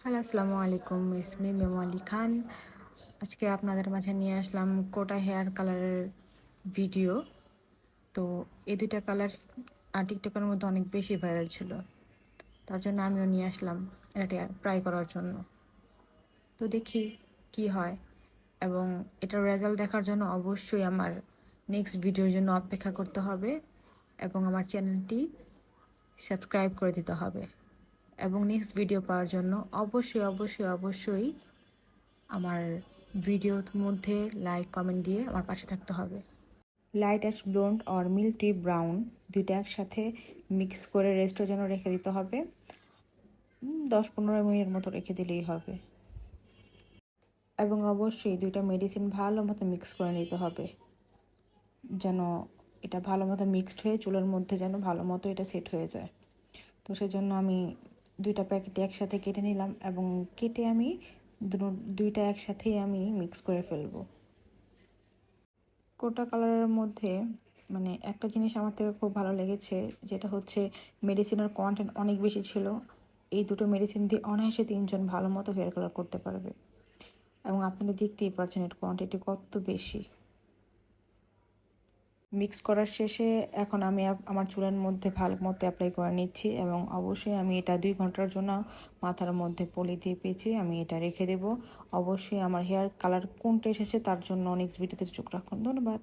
Hello, আসসালামু আলাইকুম। It's me memo Ali Khan. আজকে আপনাদের মাঝে নিয়ে আসলাম কোটা হেয়ার কালারের ভিডিও। তো এই দুইটা কালার টিকটকের মধ্যে অনেক বেশি ভাইরাল ছিল, তার জন্য আমিও নিয়ে আসলাম এটা ট্রাই করার জন্য। তো দেখি কি হয়, এবং এটার রেজাল্ট দেখার জন্য অবশ্যই আমার নেক্সট ভিডিওর জন্য অপেক্ষা করতে হবে এবং আমার চ্যানেলটি সাবস্ক্রাইব করে দিতে হবে। এবং নেক্সট ভিডিও পাওয়ার জন্য অবশ্যই অবশ্যই অবশ্যই আমার ভিডিওর মধ্যে লাইক কমেন্ট দিয়ে আমার পাশে থাকতে হবে। লাইট অ্যাশ ব্লন্ড আর মিল্কি ব্রাউন দুইটা একসাথে মিক্স করে রেস্টের জন্য রেখে দিতে হবে। 10-15 মিনিট মতো রেখে দিলেই হবে। এবং অবশ্যই দুইটা মেডিসিন ভালো মতো মিক্স করে নিতে হবে, যেন এটা ভালো মতো মিক্সড হয়ে চুলের মধ্যে যেন ভালো মতো এটা সেট হয়ে যায়। তো সেজন্য আমি দুইটা প্যাকেট একসাথে কেটে নিলাম এবং কেটে আমি দুইটা একসাথেই আমি মিক্স করে ফেলবো। কোটা কালারের মধ্যে একটা জিনিস আমার থেকে খুব ভালো লেগেছে, যেটা হচ্ছে মেডিসিনের কন্টেন্ট অনেক বেশি ছিল। এই দুটো মেডিসিন দিয়ে অনায়াসে 3 জন ভালো মতো হেয়ার কালার করতে পারবে, এবং আপনারা দেখতেই পাচ্ছেন এর কোয়ান্টিটি কত বেশি। মিক্স করার শেষে এখন আমি আমার চুলের মধ্যে ভালো মতো অ্যাপ্লাই করে নিচ্ছি, এবং অবশ্যই আমি এটা 2 ঘন্টার জন্য মাথার মধ্যে পলি দিয়ে পেঁচিয়ে আমি এটা রেখে দেবো। অবশ্যই আমার হেয়ার কালার কোনটা এসেছে তার জন্য নেক্সট ভিডিওতে চোখ রাখুন। ধন্যবাদ।